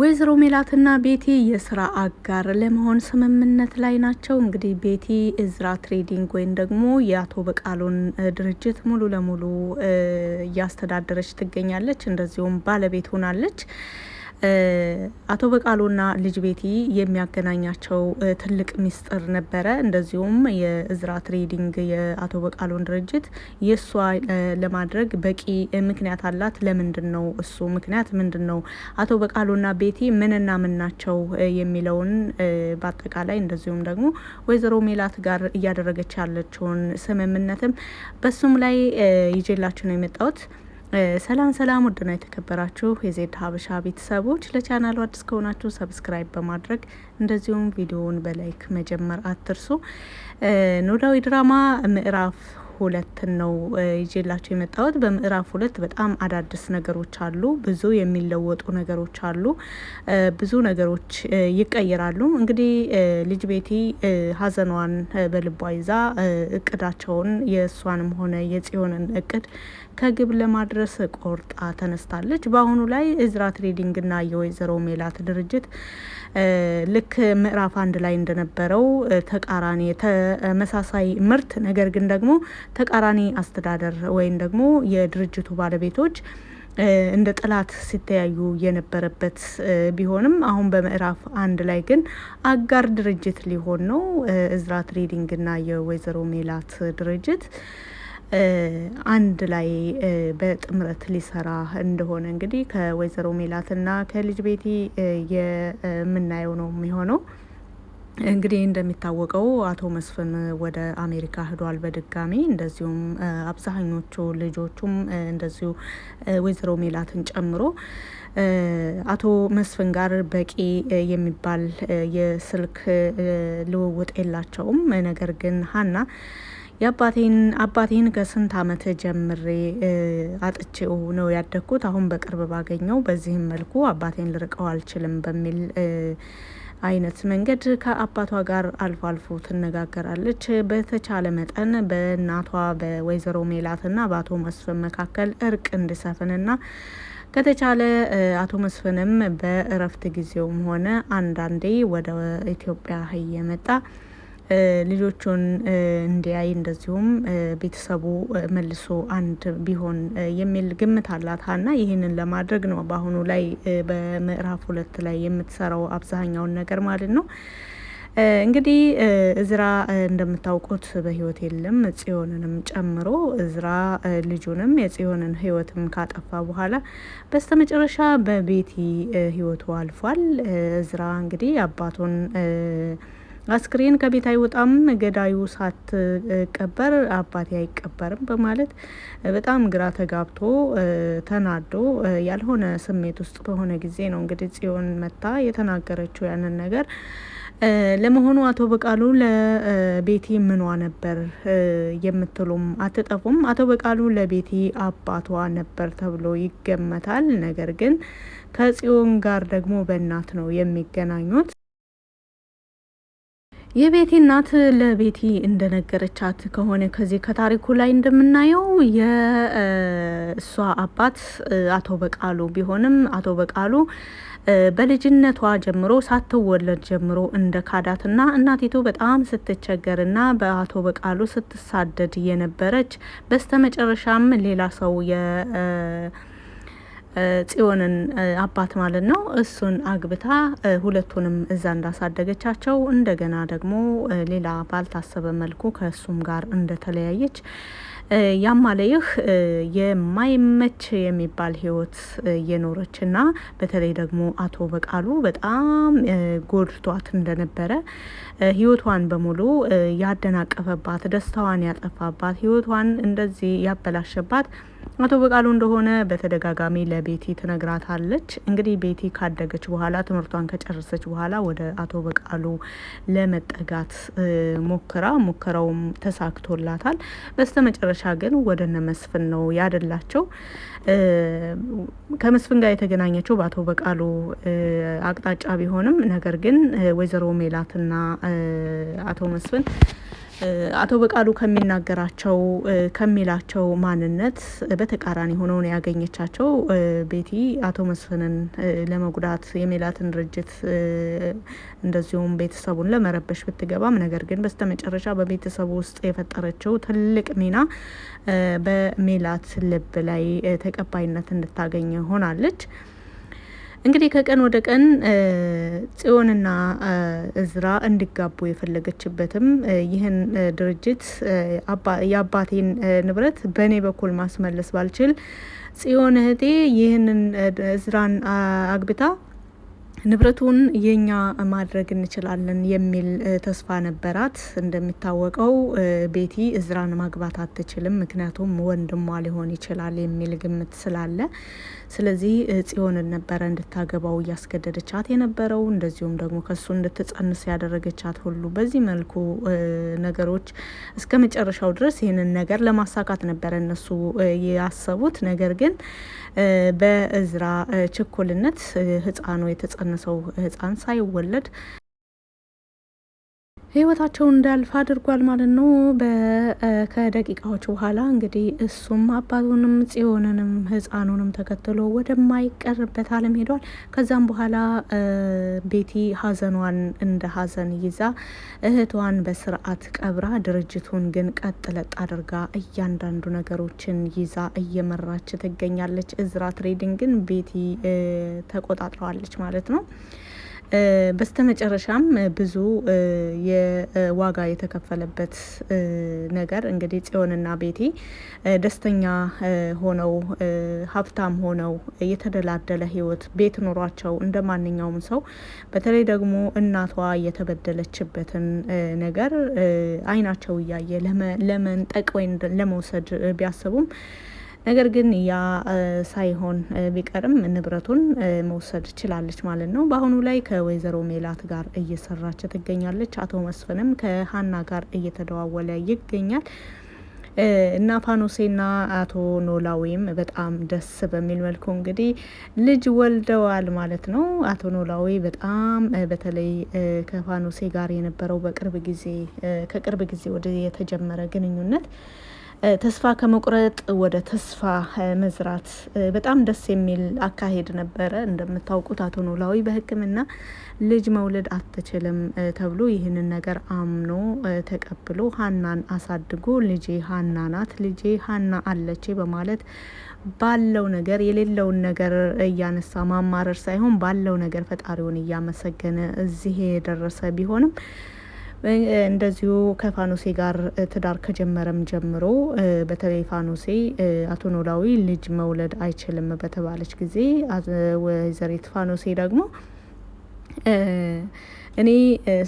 ወይዘሮ ሜላትና ቤቲ የስራ አጋር ለመሆን ስምምነት ላይ ናቸው። እንግዲህ ቤቲ እዝራ ትሬዲንግ ወይም ደግሞ የአቶ በቃሉን ድርጅት ሙሉ ለሙሉ እያስተዳደረች ትገኛለች። እንደዚሁም ባለቤት ሆናለች። አቶ በቃሉና ልጅ ቤቲ የሚያገናኛቸው ትልቅ ሚስጥር ነበረ። እንደዚሁም የእዝራ ትሬዲንግ የአቶ በቃሉን ድርጅት የሷ ለማድረግ በቂ ምክንያት አላት። ለምንድነው እሱ ምክንያት ምንድነው? አቶ በቃሉና ቤቲ ምንና ምን ናቸው የሚለውን በአጠቃላይ እንደዚሁም ደግሞ ወይዘሮ ሜላት ጋር እያደረገች ያለችውን ስምምነትም በሱም ላይ ይዤላችሁ ነው የመጣሁት። ሰላም ውድና የተከበራችሁ የዜድ ሀበሻ ቤተሰቦች ለቻናሉ አዲስ ከሆናችሁ ሰብስክራይብ በማድረግ እንደዚሁም ቪዲዮውን በላይክ መጀመር አትርሱ። ኖላዊ ድራማ ምዕራፍ 2 ነው ይዤላችሁ የመጣሁት። በምዕራፍ 2 በጣም አዳዲስ ነገሮች አሉ። ብዙ የሚለወጡ ነገሮች አሉ። ብዙ ነገሮች ይቀየራሉ። እንግዲህ ልጅ ቤቲ ሀዘኗን በልቧ ይዛ እቅዳቸውን የእሷንም ሆነ የጽዮንን እቅድ ከግብ ለማድረስ ቆርጣ ተነስታለች። በአሁኑ ላይ እዝራ ትሬዲንግና የወይዘሮ ሜላት ድርጅት ልክ ምዕራፍ 1 ላይ እንደነበረው ተቃራኒ ተመሳሳይ ምርት ነገር ግን ደግሞ ተቃራኒ አስተዳደር ወይም ደግሞ የድርጅቱ ባለቤቶች እንደ ጥላት ሲተያዩ የነበረበት ቢሆንም አሁን በምዕራፍ 1 ላይ ግን አጋር ድርጅት ሊሆን ነው። እዝራ ትሬዲንግና የወይዘሮ ሜላት ድርጅት አንድ ላይ በጥምረት ሊሰራ እንደሆነ እንግዲህ ከወይዘሮ ሜላትና ከልጅ ቤቲ የምናየው ነው የሚሆነው። እንግዲህ እንደሚታወቀው አቶ መስፍን ወደ አሜሪካ ሄዷል በድጋሚ። እንደዚሁም አብዛኞቹ ልጆቹም እንደዚሁ ወይዘሮ ሜላትን ጨምሮ አቶ መስፍን ጋር በቂ የሚባል የስልክ ልውውጥ የላቸውም። ነገር ግን ሀና አባቴን ከስንት አመት ጀምሬ አጥቼው ነው ያደግኩት። አሁን በቅርብ ባገኘው በዚህም መልኩ አባቴን ልርቀው አልችልም በሚል አይነት መንገድ ከአባቷ ጋር አልፎ አልፎ ትነጋገራለች። በተቻለ መጠን በእናቷ በወይዘሮ ሜላትና በአቶ መስፍን መካከል እርቅ እንዲሰፍንና ከተቻለ አቶ መስፍንም በእረፍት ጊዜውም ሆነ አንዳንዴ ወደ ኢትዮጵያ እየመጣ ልጆቹን እንዲያይ እንደዚሁም ቤተሰቡ መልሶ አንድ ቢሆን የሚል ግምት አላት ሀና። ይህንን ለማድረግ ነው በአሁኑ ላይ በምዕራፍ 2 ላይ የምትሰራው አብዛኛውን ነገር ማለት ነው። እንግዲህ እዝራ እንደምታውቁት በህይወት የለም፣ ጽዮንንም ጨምሮ። እዝራ ልጁንም የጽዮንን ህይወትም ካጠፋ በኋላ በስተመጨረሻ በቤቲ ህይወቱ አልፏል። እዝራ እንግዲህ አባቱን አስክሬን ከቤት አይወጣም፣ ገዳዩ ሳትቀበር አባቴ አይቀበርም በማለት በጣም ግራ ተጋብቶ ተናዶ ያልሆነ ስሜት ውስጥ በሆነ ጊዜ ነው እንግዲህ ጽዮን መታ የተናገረችው ያንን ነገር። ለመሆኑ አቶ በቃሉ ለቤቲ ምኗ ነበር የምትሉም አትጠፉም። አቶ በቃሉ ለቤቲ አባቷ ነበር ተብሎ ይገመታል። ነገር ግን ከጽዮን ጋር ደግሞ በእናት ነው የሚገናኙት። የቤቲ እናት ለቤቲ እንደነገረቻት ከሆነ ከዚህ ከታሪኩ ላይ እንደምናየው የእሷ አባት አቶ በቃሉ ቢሆንም አቶ በቃሉ በልጅነቷ ጀምሮ ሳትወለድ ጀምሮ እንደ ካዳትና እናቲቱ በጣም ስትቸገርና በአቶ በቃሉ ስትሳደድ የነበረች በስተመጨረሻም ሌላ ሰው ጽዮንን አባት ማለት ነው እሱን አግብታ ሁለቱንም እዛ እንዳሳደገቻቸው እንደገና ደግሞ ሌላ ባልታሰበ መልኩ ከእሱም ጋር እንደተለያየች ያማለይህ የማይመች የሚባል ህይወት የኖረችና በተለይ ደግሞ አቶ በቃሉ በጣም ጎድቷት እንደነበረ ህይወቷን በሙሉ ያደናቀፈባት፣ ደስታዋን ያጠፋባት፣ ህይወቷን እንደዚህ ያበላሸባት አቶ በቃሉ እንደሆነ በተደጋጋሚ ለቤቲ ትነግራታለች። እንግዲህ ቤቲ ካደገች በኋላ ትምህርቷን ከጨረሰች በኋላ ወደ አቶ በቃሉ ለመጠጋት ሙከራውም ተሳክቶላታል። በስተመጨረሻ ግን ወደ እነ መስፍን ነው ያደላቸው። ከመስፍን ጋር የተገናኘችው በአቶ በቃሉ አቅጣጫ ቢሆንም ነገር ግን ወይዘሮ ሜላትና አቶ መስፍን አቶ በቃሉ ከሚናገራቸው ከሚላቸው ማንነት በተቃራኒ ሆነው ነው ያገኘቻቸው። ቤቲ አቶ መስፍንን ለመጉዳት የሜላትን ድርጅት እንደዚሁም ቤተሰቡን ለመረበሽ ብትገባም ነገር ግን በስተመጨረሻ በቤተሰቡ ውስጥ የፈጠረችው ትልቅ ሚና በሜላት ልብ ላይ ተቀባይነት እንድታገኝ ሆናለች። እንግዲህ ከቀን ወደ ቀን ጽዮንና እዝራ እንዲጋቡ የፈለገችበትም ይህን ድርጅት የአባቴን ንብረት በእኔ በኩል ማስመለስ ባልችል ጽዮን እህቴ ይህንን እዝራን አግብታ ንብረቱን የኛ ማድረግ እንችላለን የሚል ተስፋ ነበራት። እንደሚታወቀው ቤቲ እዝራን ማግባት አትችልም፣ ምክንያቱም ወንድሟ ሊሆን ይችላል የሚል ግምት ስላለ፣ ስለዚህ ጽዮንን ነበረ እንድታገባው እያስገደደቻት የነበረው። እንደዚሁም ደግሞ ከሱ እንድትጸንስ ያደረገቻት ሁሉ በዚህ መልኩ ነገሮች እስከ መጨረሻው ድረስ ይህንን ነገር ለማሳካት ነበረ እነሱ ያሰቡት። ነገር ግን በእዝራ ችኮልነት ህፃኑ የተጸነሰው ህፃን ሳይወለድ ህይወታቸው እንዳልፍ አድርጓል ማለት ነው። ከደቂቃዎች በኋላ እንግዲህ እሱም አባቱንም ጽዮንንም ህፃኑንም ተከትሎ ወደማይቀርበት ዓለም ሄዷል። ከዛም በኋላ ቤቲ ሀዘኗን እንደ ሀዘን ይዛ እህቷን በስርዓት ቀብራ ድርጅቱን ግን ቀጥ ለጥ አድርጋ እያንዳንዱ ነገሮችን ይዛ እየመራች ትገኛለች። እዝራ ትሬዲንግን ቤቲ ተቆጣጥረዋለች ማለት ነው። በስተመጨረሻም ብዙ የዋጋ የተከፈለበት ነገር እንግዲህ ጽዮንና ቤቲ ደስተኛ ሆነው ሀብታም ሆነው የተደላደለ ህይወት ቤት ኖሯቸው እንደ ማንኛውም ሰው በተለይ ደግሞ እናቷ የተበደለችበትን ነገር አይናቸው እያየ ለመንጠቅ ወይም ለመውሰድ ቢያስቡም ነገር ግን ያ ሳይሆን ቢቀርም ንብረቱን መውሰድ ችላለች ማለት ነው። በአሁኑ ላይ ከወይዘሮ ሜላት ጋር እየሰራች ትገኛለች። አቶ መስፍንም ከሀና ጋር እየተደዋወለ ይገኛል እና ፋኖሴና አቶ ኖላዊም በጣም ደስ በሚል መልኩ እንግዲህ ልጅ ወልደዋል ማለት ነው። አቶ ኖላዊ በጣም በተለይ ከፋኖሴ ጋር የነበረው ከቅርብ ጊዜ ወደ የተጀመረ ግንኙነት ተስፋ ከመቁረጥ ወደ ተስፋ መዝራት በጣም ደስ የሚል አካሄድ ነበረ። እንደምታውቁት አቶ ኖላዊ በሕክምና ልጅ መውለድ አትችልም ተብሎ ይህንን ነገር አምኖ ተቀብሎ ሀናን አሳድጎ ልጄ ሀና ናት፣ ልጄ ሀና አለች በማለት ባለው ነገር የሌለውን ነገር እያነሳ ማማረር ሳይሆን ባለው ነገር ፈጣሪውን እያመሰገነ እዚህ የደረሰ ቢሆንም እንደዚሁ ከፋኖሴ ጋር ትዳር ከጀመረም ጀምሮ በተለይ ፋኖሴ አቶ ኖላዊ ልጅ መውለድ አይችልም በተባለች ጊዜ ወይዘሪት ፋኖሴ ደግሞ እኔ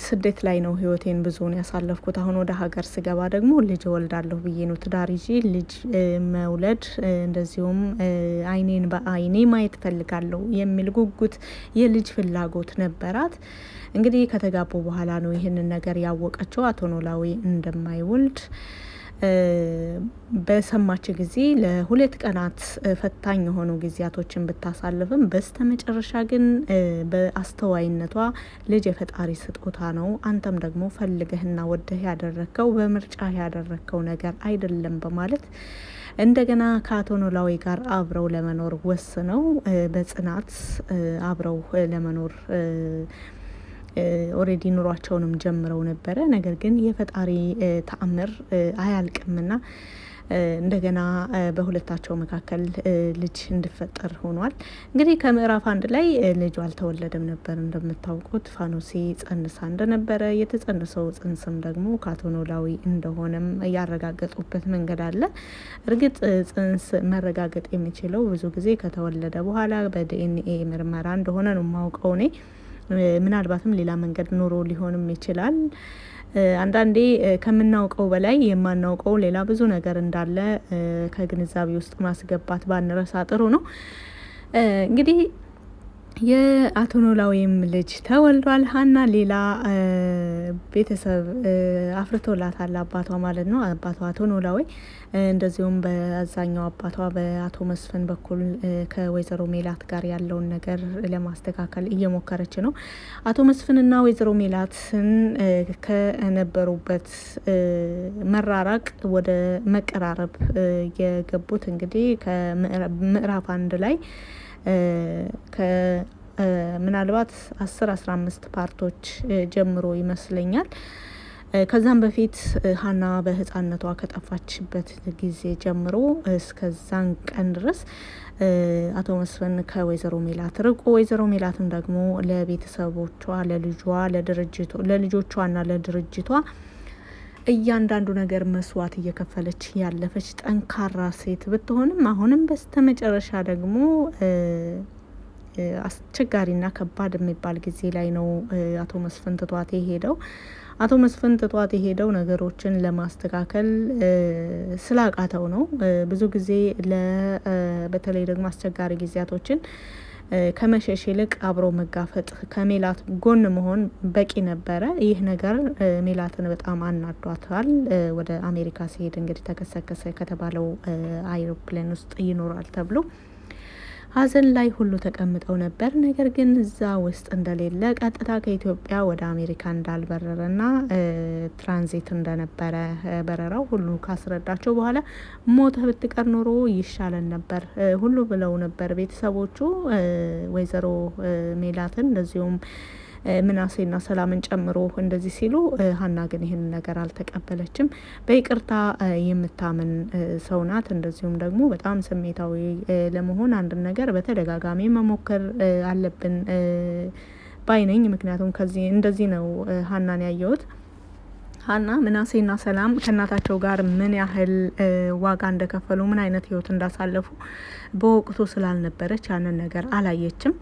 ስደት ላይ ነው ህይወቴን ብዙውን ያሳለፍኩት፣ አሁን ወደ ሀገር ስገባ ደግሞ ልጅ ወልዳለሁ ብዬ ነው ትዳር ይዤ ልጅ መውለድ እንደዚሁም አይኔን በአይኔ ማየት ፈልጋለሁ የሚል ጉጉት የልጅ ፍላጎት ነበራት። እንግዲህ ከተጋቡ በኋላ ነው ይህንን ነገር ያወቀችው። አቶ ኖላዊ እንደማይወልድ በሰማች ጊዜ ለ2 ቀናት ፈታኝ የሆኑ ጊዜያቶችን ብታሳልፍም በስተመጨረሻ ግን በአስተዋይነቷ ልጅ የፈጣሪ ስጦታ ነው፣ አንተም ደግሞ ፈልገህና ወደህ ያደረግከው በምርጫ ያደረግከው ነገር አይደለም በማለት እንደገና ከአቶ ኖላዊ ጋር አብረው ለመኖር ወስነው በጽናት አብረው ለመኖር ኦሬዲ ኑሯቸውንም ጀምረው ነበረ። ነገር ግን የፈጣሪ ተአምር አያልቅምና እንደገና በሁለታቸው መካከል ልጅ እንዲፈጠር ሆኗል። እንግዲህ ከምዕራፍ 1 ላይ ልጁ አልተወለደም ነበር። እንደምታውቁት ፋኖሴ ጸንሳ እንደነበረ የተጸነሰው ጽንስም ደግሞ ከአቶ ኖላዊ እንደሆነም ያረጋገጡበት መንገድ አለ። እርግጥ ጽንስ መረጋገጥ የሚችለው ብዙ ጊዜ ከተወለደ በኋላ በዲኤንኤ ምርመራ እንደሆነ ነው የማውቀው እኔ። ምናልባትም ሌላ መንገድ ኖሮ ሊሆንም ይችላል። አንዳንዴ ከምናውቀው በላይ የማናውቀው ሌላ ብዙ ነገር እንዳለ ከግንዛቤ ውስጥ ማስገባት ባንረሳ ጥሩ ነው። እንግዲህ የአቶ ኖላዊም ልጅ ተወልዷል። ሀና ሌላ ቤተሰብ አፍርቶላታል አባቷ ማለት ነው። አባቷ አቶ ኖላዊ እንደዚሁም በአዛኛው አባቷ በአቶ መስፍን በኩል ከወይዘሮ ሜላት ጋር ያለውን ነገር ለማስተካከል እየሞከረች ነው። አቶ መስፍንና ወይዘሮ ሜላትን ከነበሩበት መራራቅ ወደ መቀራረብ የገቡት እንግዲህ ከምዕራፍ 1 ላይ ምናልባት 10-15 ፓርቶች ጀምሮ ይመስለኛል። ከዛም በፊት ሀና በህፃነቷ ከጠፋችበት ጊዜ ጀምሮ እስከዛን ቀን ድረስ አቶ መስፍን ከወይዘሮ ሜላት ርቆ ወይዘሮ ሜላትም ደግሞ ለቤተሰቦቿ ለልጆቿና ለድርጅቷ እያንዳንዱ ነገር መስዋዕት እየከፈለች ያለፈች ጠንካራ ሴት ብትሆንም አሁንም በስተመጨረሻ ደግሞ አስቸጋሪና ከባድ የሚባል ጊዜ ላይ ነው አቶ መስፍን ትቷት የሄደው። አቶ መስፍን ትቷት የሄደው ነገሮችን ለማስተካከል ስላቃተው ነው። ብዙ ጊዜ በተለይ ደግሞ አስቸጋሪ ጊዜያቶችን ከመሸሽ ይልቅ አብሮ መጋፈጥ ከሜላት ጎን መሆን በቂ ነበረ። ይህ ነገር ሜላትን በጣም አናዷታል። ወደ አሜሪካ ሲሄድ እንግዲህ ተከሰከሰ ከተባለው አይሮፕላን ውስጥ ይኖራል ተብሎ ሀዘን ላይ ሁሉ ተቀምጠው ነበር። ነገር ግን እዛ ውስጥ እንደሌለ ቀጥታ ከኢትዮጵያ ወደ አሜሪካ እንዳልበረረና ትራንዚት እንደነበረ በረራው ሁሉ ካስረዳቸው በኋላ ሞተ ብትቀር ኖሮ ይሻለን ነበር ሁሉ ብለው ነበር ቤተሰቦቹ ወይዘሮ ሜላትን እንደዚሁም ምናሴና ሰላምን ጨምሮ እንደዚህ ሲሉ፣ ሀና ግን ይህን ነገር አልተቀበለችም። በይቅርታ የምታምን ሰው ናት። እንደዚሁም ደግሞ በጣም ስሜታዊ ለመሆን አንድ ነገር በተደጋጋሚ መሞከር አለብን ባይነኝ። ምክንያቱም ከዚህ እንደዚህ ነው ሀናን ያየሁት። ሀና ምናሴና ሰላም ከእናታቸው ጋር ምን ያህል ዋጋ እንደከፈሉ ምን አይነት ህይወት እንዳሳለፉ በወቅቱ ስላልነበረች ያንን ነገር አላየችም።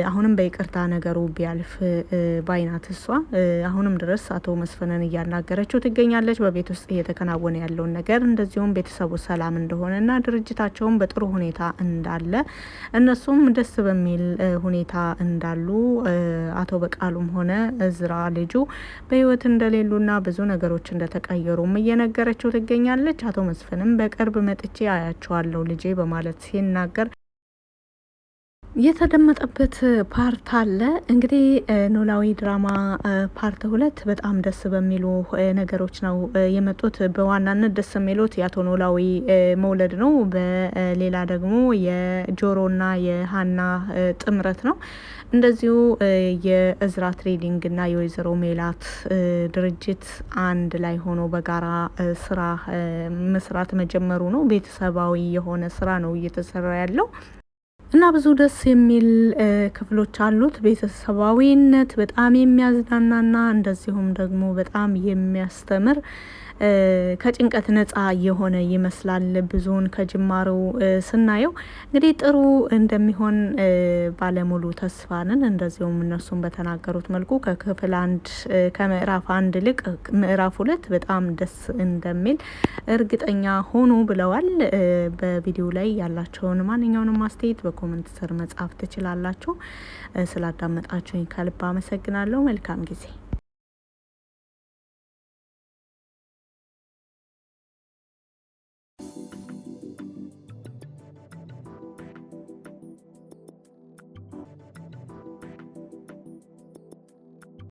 አሁንም በይቅርታ ነገሩ ቢያልፍ ባይናት እሷ አሁንም ድረስ አቶ መስፍንን እያናገረችው ትገኛለች። በቤት ውስጥ እየተከናወነ ያለውን ነገር እንደዚሁም ቤተሰቡ ሰላም እንደሆነና ድርጅታቸውን በጥሩ ሁኔታ እንዳለ እነሱም ደስ በሚል ሁኔታ እንዳሉ አቶ በቃሉም ሆነ እዝራ ልጁ በህይወት እንደሌሉና ብዙ ነገሮች እንደተቀየሩም እየነገረችው ትገኛለች። አቶ መስፍንም በቅርብ መጥቼ አያቸዋለሁ ልጄ በማለት ሲናገር የተደመጠበት ፓርት አለ። እንግዲህ ኖላዊ ድራማ ፓርት 2 በጣም ደስ በሚሉ ነገሮች ነው የመጡት። በዋናነት ደስ የሚሉት የአቶ ኖላዊ መውለድ ነው። በሌላ ደግሞ የጆሮና የሀና ጥምረት ነው። እንደዚሁ የእዝራ ትሬዲንግ እና የወይዘሮ ሜላት ድርጅት አንድ ላይ ሆኖ በጋራ ስራ መስራት መጀመሩ ነው። ቤተሰባዊ የሆነ ስራ ነው እየተሰራ ያለው እና ብዙ ደስ የሚል ክፍሎች አሉት። ቤተሰባዊነት በጣም የሚያዝናናና እንደዚሁም ደግሞ በጣም የሚያስተምር ከጭንቀት ነጻ የሆነ ይመስላል። ብዙውን ከጅማሬው ስናየው እንግዲህ ጥሩ እንደሚሆን ባለሙሉ ተስፋንን እንደዚሁም እነሱም በተናገሩት መልኩ ከክፍል 1 ከምዕራፍ 1 ይልቅ ምዕራፍ 2 በጣም ደስ እንደሚል እርግጠኛ ሆኑ ብለዋል። በቪዲዮ ላይ ያላቸውን ማንኛውንም አስተያየት በኮሜንት ስር መጻፍ ትችላላችሁ። ስላዳመጣችሁኝ ከልብ አመሰግናለሁ። መልካም ጊዜ